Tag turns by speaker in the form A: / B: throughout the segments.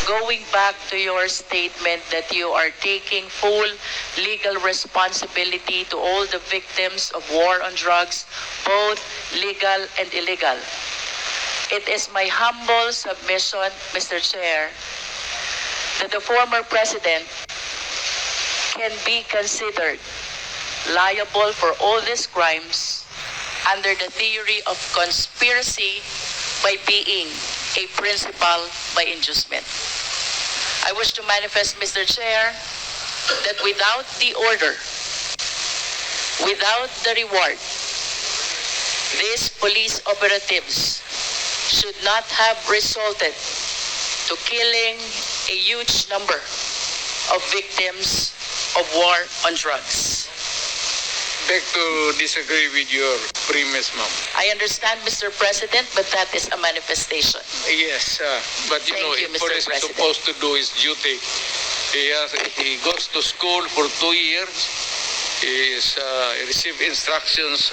A: going back to your statement that you are taking full legal responsibility to all the victims of war on drugs, both legal and illegal. It is my humble submission, Mr. Chair, that the former president can be considered liable for all these crimes under the theory of conspiracy by being a principal by inducement. I wish to manifest, Mr. Chair, that without the order, without the reward, these police operatives should not have resulted to killing a huge number of victims of war on drugs.
B: Beg to disagree with your premise, ma'am.
A: I understand, Mr. President, but that is a manifestation.
B: Yes, but
A: Thank you,
B: if
A: Mr.
B: police is
A: President.
B: supposed to do his duty, he goes to school for 2 years. He receives instructions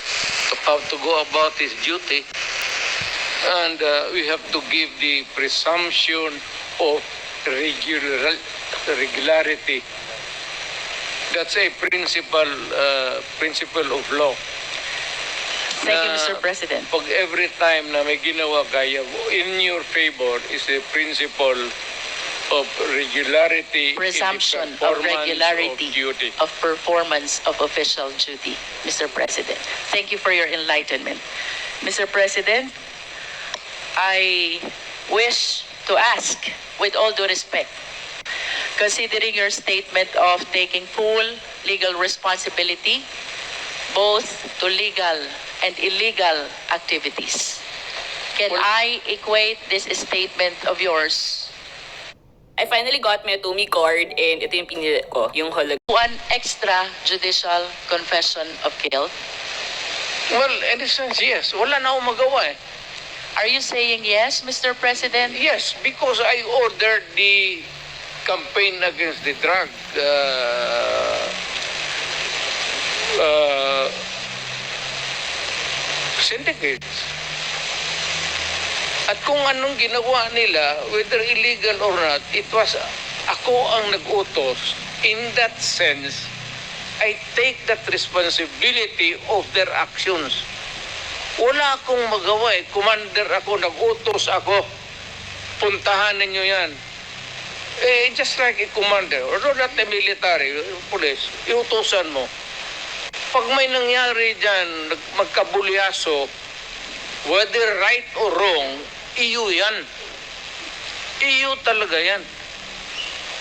B: of how to go about his duty. And we have to give the presumption of regularity. That's a principle of law.
A: Thank you, Mr. President.
B: Pag every time na may ginawa kaya, in your favor is the principle of regularity
A: Presumption
B: in the
A: of
B: performance
A: regularity
B: of duty.
A: of performance of official duty, Mr. President. Thank you for your enlightenment. Mr. President, I wish to ask, with all due respect, considering your statement of taking full legal responsibility both to legal and illegal activities, can I equate this statement of yours
C: I finally got my Atumi card and ito yung pinili ko, yung hologram.
A: to an extrajudicial confession of guilt?
B: Well, in a sense, yes. Wala na akong magawa eh.
A: Are you saying yes, Mr. President?
B: Yes, because I ordered the campaign against the drug syndicates. At kung anong ginawa nila, whether illegal or not, it was ako ang nag-utos. In that sense, I take that responsibility of their actions. Wala akong magawa eh. Commander ako, nag-utos ako. Puntahan ninyo yan. Just like a commander, or not the military, police, iutusan mo. Pag may nangyari dyan, magkabulyaso, whether right or wrong, iyo yan. Iyo talaga yan.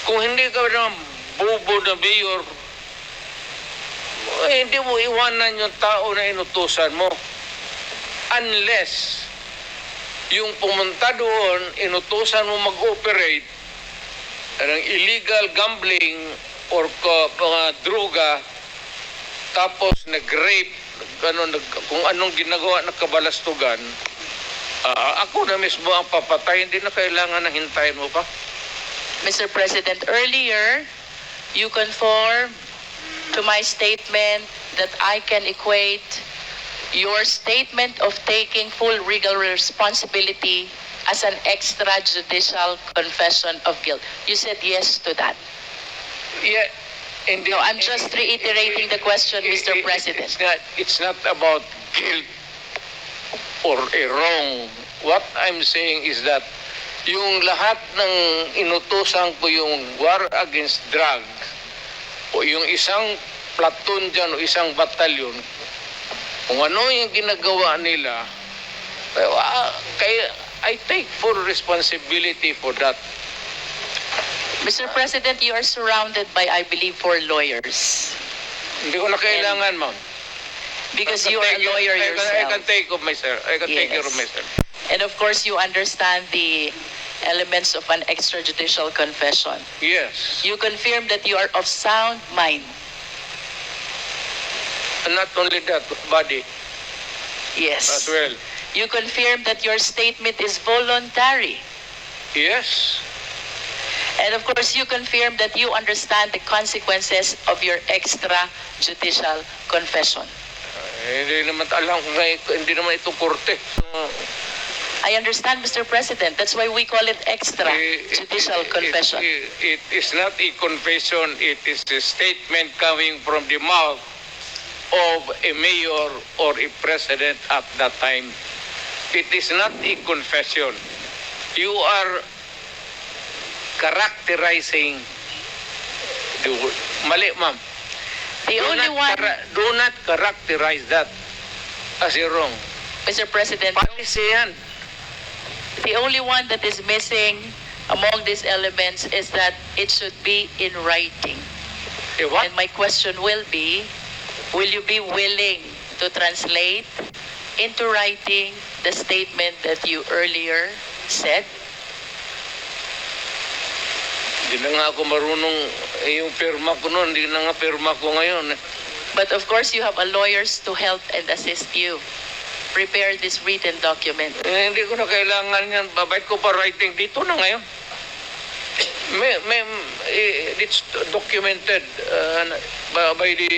B: Kung hindi ka naman bobo na mayor, hindi mo iwanan yung tao na inutusan mo. Unless yung pumunta doon, inutusan mo mag-operate ng illegal gambling or mga droga, tapos nag-rape, kung anong ginagawa na kabalastugan, ako na mismo ang papatay, hindi na kailangan na hintayin mo pa.
A: Mr. President, earlier, you conformed to my statement that I can equate your statement of taking full legal responsibility as an extrajudicial confession of guilt. You said yes to that.
B: Yeah.
A: No, I'm just reiterating the question, Mr. President.
B: It's not about guilt or a wrong. What I'm saying is that yung lahat ng inutusan ko yung war against drug o yung isang platoon dyan o isang batalyon, kung ano yung ginagawa nila, kaya I take full responsibility for that.
A: Mr. President, you are surrounded by, I believe, 4 lawyers.
B: Hindi ko na kailangan, ma'am.
A: Because you are a lawyer
B: I
A: yourself.
B: can take of myself. I can take care of myself.
A: And of course, you understand the elements of an extrajudicial confession.
B: Yes.
A: You confirm that you are of sound mind.
B: And not only that, body
A: Yes.
B: as well.
A: You confirm that your statement is voluntary.
B: Yes.
A: And of course, you confirm that you understand the consequences of your extrajudicial confession.
B: Hindi naman alam kung hindi naman ito korte.
A: I understand, Mr. President. That's why we call it extrajudicial confession.
B: It is not a confession, it is a statement coming from the mouth of a mayor or a president at that time. It is not a confession. You are characterizing the word. Mali, ma'am.
A: The only one,
B: Do not characterize that as a wrong.
A: Mr. President,
B: Policy yan.
A: the only one that is missing among these elements is that it should be in writing.
B: Eh, what?
A: And my question will be, will you be willing to translate into writing the statement that you earlier said?
B: Hindi na nga ako marunong, yung firma ko noon, hindi na nga firma ko ngayon.
A: But of course, you have a lawyers to help and assist you prepare this written document.
B: Hindi ko na kailangan yan. Babait ko pa writing dito na ngayon. It's documented by the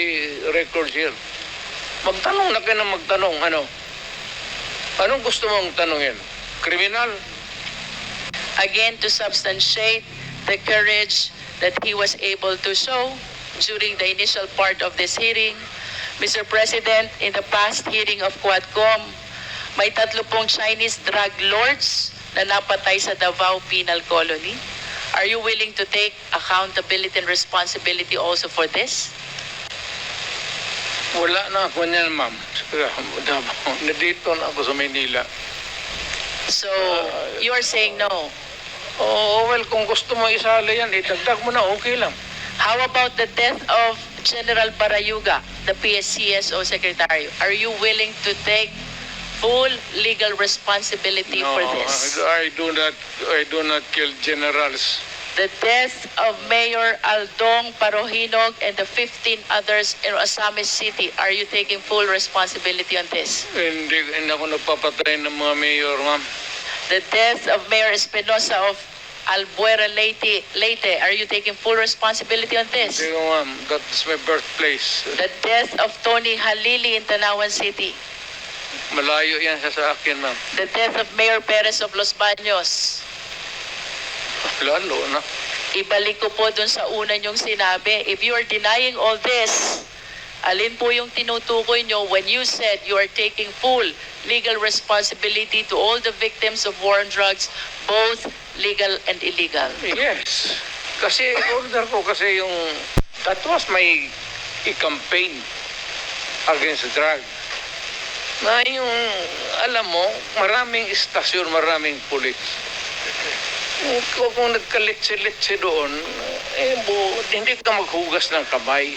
B: records here. Magtanong na kayo na magtanong. Anong gusto mong tanongin? Kriminal?
A: Again, to substantiate the courage that he was able to show during the initial part of this hearing. Mr. President, in the past hearing of Quadcom, may 30 Chinese drug lords na napatay sa Davao Penal Colony. Are you willing to take accountability and responsibility also for this?
B: Wala na ako niyan, ma'am. Nandito na ako sa Manila.
A: So, you are saying no.
B: Oh, well, kung gusto mo isali yan, idagdag mo na, okay lang.
A: How about the death of General Barayuga, the PSCSO Secretary? Are you willing to take full legal responsibility for this?
B: I do not kill generals.
A: The death of Mayor Aldong Parohinog and the 15 others in Osamis City. Are you taking full responsibility on this?
B: Hindi ako nagpapatay ng mga mayor, ma'am.
A: The death of Mayor Espinosa of Albuera Leyte. Are you taking full responsibility on this?
B: Hindi, ma'am. That is my birthplace.
A: The death of Tony Halili in Tanawan City.
B: Malayo yan sa akin, ma'am.
A: The death of Mayor Perez of Los Baños.
B: Lalo na.
A: Ibalik ko po dun sa una niyong sinabi. If you are denying all this, alin po yung tinutukoy nyo when you said you are taking full legal responsibility to all the victims of war on drugs, both legal and illegal?
B: Yes. Kasi order ko kasi yung that was my campaign against drug. Na yung alam mo, maraming istasyon, maraming pulis. Kung nagkalitsi-litsi doon, hindi ka maghugas ng kamay.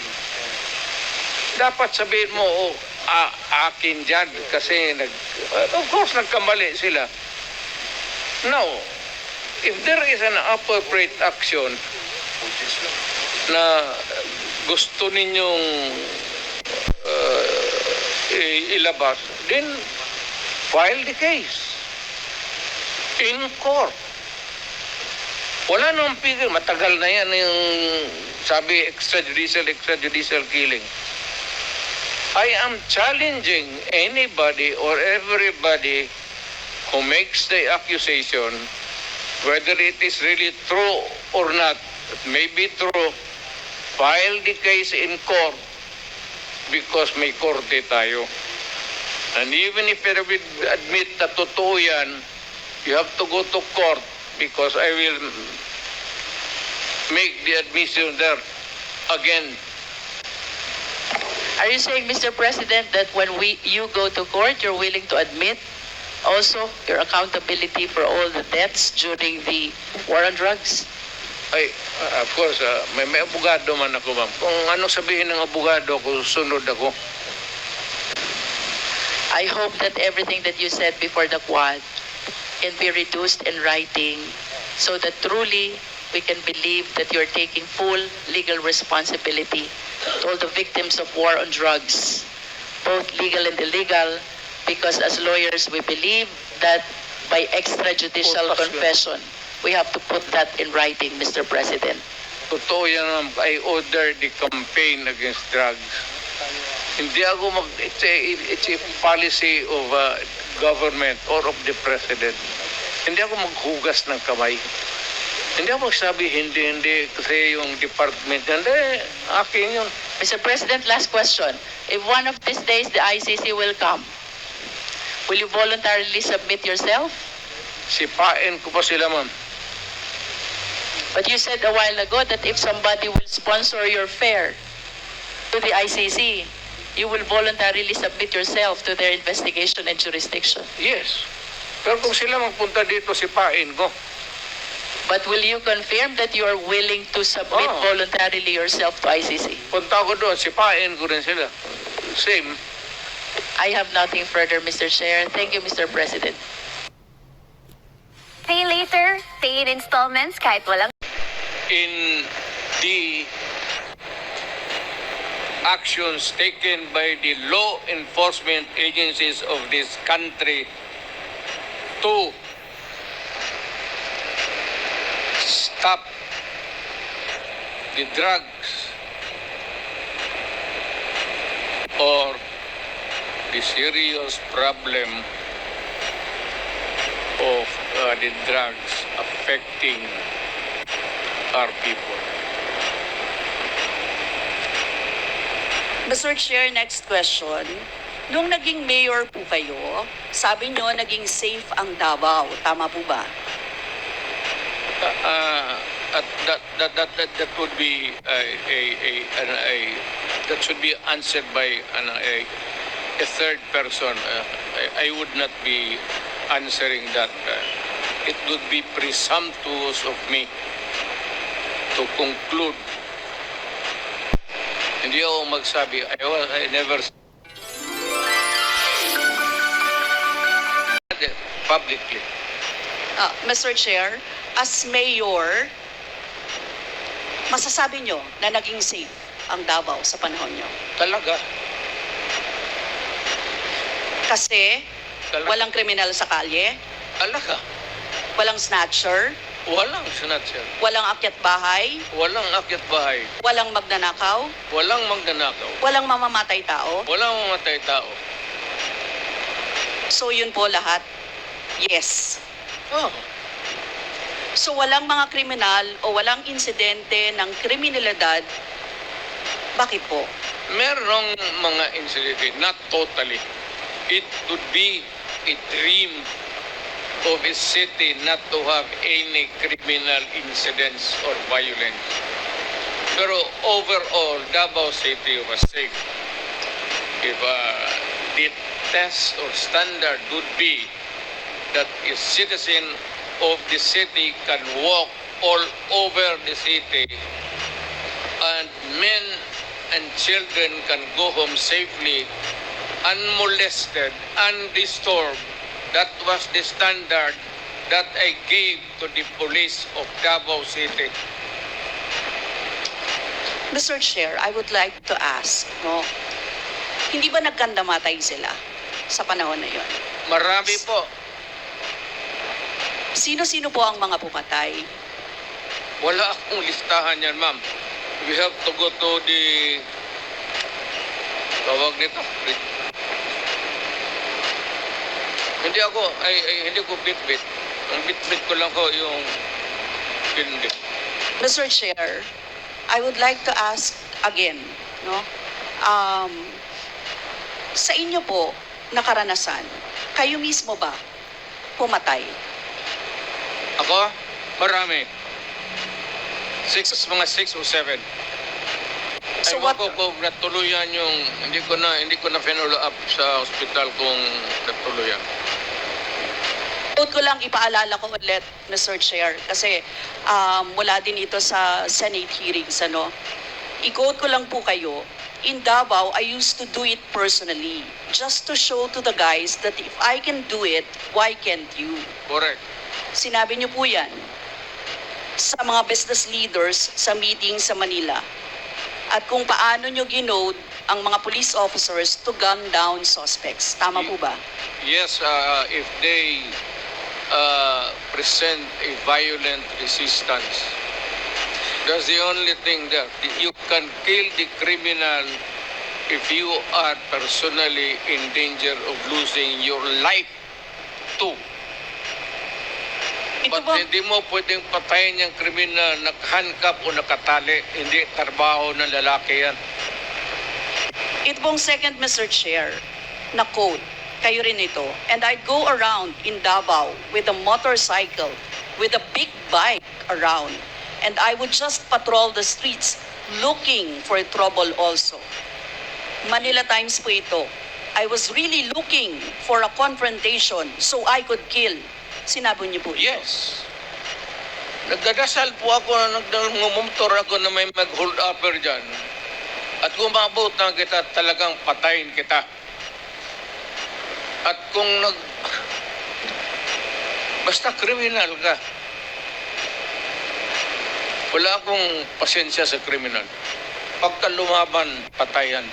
B: Dapat sabihin mo, akin dyan kasi of course nagkamali sila. Now, if there is an appropriate action na gusto ninyong ilabas, then file the case in court. Wala nang pigil. Matagal na yan yung sabi extrajudicial killing. I am challenging anybody or everybody who makes the accusation, whether it is really true or not. It may be true. File the case in court because may korte tayo. And even if you admit na totoo yan, you have to go to court because I will make the admission there again.
A: Are you saying, Mr. President, that when you go to court, you're willing to admit also your accountability for all the deaths during the war on drugs?
B: Ay, of course, may abogado man ako, ma'am. Kung ano sabihin ng abogado ko, sunod ako.
A: I hope that everything that you said before the Quad can be reduced in writing so that truly we can believe that you're taking full legal responsibility to all the victims of war on drugs, both legal and illegal, because as lawyers we believe that by extrajudicial confession, we have to put that in writing, Mr. President.
B: Totoo yan, ma'am. I ordered the campaign against drugs. Hindi ako it's a policy of government or of the president. Hindi ako maghugas ng kamay. Hindi ako magsabi, hindi, kasi yung department, hindi, akin yun.
A: Mr. President, last question. If one of these days the ICC will come, will you voluntarily submit yourself?
B: Sipain ko pa sila, ma'am.
A: But you said a while ago that if somebody will sponsor your fare to the ICC, you will voluntarily submit yourself to their investigation and jurisdiction.
B: Yes. Pero kung sila magpunta dito, sipain ko.
A: But will you confirm that you are willing to submit
B: Oo.
A: voluntarily yourself to ICC?
B: Punta ko doon, sipain ko rin sila. Same.
A: I have nothing further, Mr. Chair. Thank you, Mr. President.
D: Pay later, pay in installments kahit walang
B: In the actions taken by the law enforcement agencies of this country to stop the drugs or the serious problem of the drugs affecting our people.
E: Mr. Chair, next question. Nung naging mayor po kayo, sabi nyo naging safe ang Davao. Tama po ba?
B: That would be that should be answered by a third person. I would not be answering that. It would be presumptuous of me to conclude. Hindi ako magsabi. I never publicly.
E: Mr. Chair, as mayor, masasabi nyo na naging safe ang Davao sa panahon nyo?
B: Talaga.
E: Kasi
B: Talaga.
E: walang kriminal sa kalye,
B: Talaga.
E: walang snatcher,
B: Walang snatcher.
E: walang akyat bahay,
B: Walang akyat bahay.
E: walang magnanakaw,
B: Walang magnanakaw.
E: walang mamamatay tao.
B: Walang mamatay tao.
E: So yun po lahat, yes.
B: Oh.
E: So walang mga kriminal o walang insidente ng kriminalidad, bakit po?
B: Merong mga incident, not totally. It would be a dream of a city not to have any criminal incidents or violence. Pero overall, Davao City was safe. If the test or standard would be that a citizen of the city can walk all over the city and men and children can go home safely, unmolested, undisturbed. That was the standard that I gave to the police of Davao City.
E: Mr. Chair, I would like to ask, no, hindi ba nagkandamatay sila sa panahon na yon?
B: Marami po.
E: Sino-sino po ang mga pumatay?
B: Wala akong listahan yan, ma'am. We have to go to the tawag nito. Hindi ko bit-bit. Ang bit-bit ko lang ko yung hindi.
E: Mr. Chair, I would like to ask again, no? Sa inyo po na karanasan, kayo mismo ba pumatay?
B: Ako, marami. Mga 6 o 7.
E: So
B: Ewan
E: what-
B: ko kung natuluyan yung, hindi ko na follow up sa ospital kung natuluyan.
E: Quote ko lang, ipaalala ko ulit, Mr. Chair, kasi mula din ito sa Senate hearings, ano? I-quote ko lang po kayo, in Davao, I used to do it personally, just to show to the guys that if I can do it, why can't you?
B: Correct.
E: Sinabi niyo po yan sa mga business leaders sa meeting sa Manila. At kung paano niyo ginode ang mga police officers to gun down suspects. Tama po ba?
B: Yes, if they present a violent resistance, that's the only thing that you can kill the criminal if you are personally in danger of losing your life two.
E: Ito
B: But
E: po,
B: hindi mo pwedeng patayin yung kriminal, nakahandcuff o nakatali. Hindi trabaho ng lalaki yan.
E: ito pong second, Mr. Chair, na code. Kayo rin ito. And I'd go around in Davao with a motorcycle, with a big bike around. And I would just patrol the streets looking for trouble also. Manila Times po ito. I was really looking for a confrontation so I could kill. Sinabi niyo po ito.
B: Yes. Nagdadasal po ako na nagmumotor ako na may mag-hold upper dyan. At kumabot na kita, talagang patayin kita. At kung basta kriminal ka, wala akong pasensya sa kriminal. Pagka lumaban, patayan.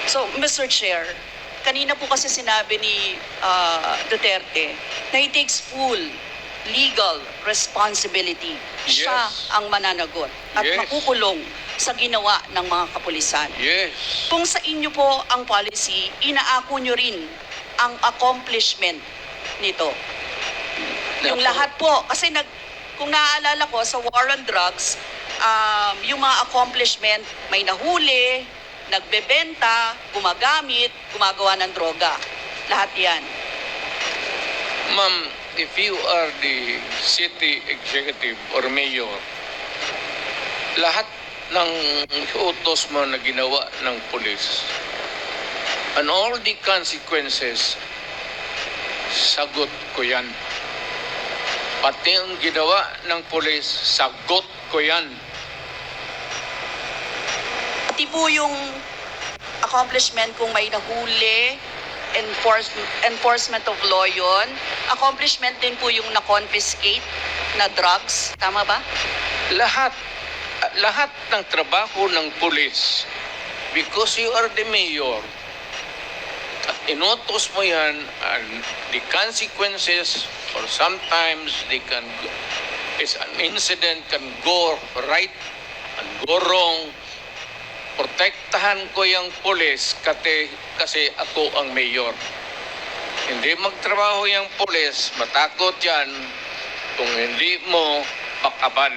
E: So, Mr. Chair, kanina po kasi sinabi ni Duterte na he takes full legal responsibility. Siya
B: Yes.
E: ang mananagot at
B: Yes.
E: makukulong sa ginawa ng mga kapulisan.
B: Yes.
E: Kung sa inyo po ang policy, inaako nyo rin ang accomplishment nito. Yung lahat po, kasi kung naaalala ko sa war on drugs, yung mga accomplishment, may nahuli, nagbebenta, gumagamit, gumagawa ng droga. Lahat yan.
B: Ma'am, if you are the city executive or mayor, lahat ng utos mo na ginawa ng pulis and all the consequences, sagot ko yan. Pati ang ginawa ng pulis, sagot ko yan.
E: Pati po yung accomplishment kung may nahuli, enforcement of law yun. Accomplishment din po yung na-confiscate na drugs. Tama ba?
B: Lahat ng trabaho ng pulis, because you are the mayor, at inutos mo yan, and the consequences, or sometimes is an incident can go right and go wrong. Protektahan ko yung pulis kasi ako ang mayor. Hindi magtrabaho yung pulis, matakot yan kung hindi mo pakaban.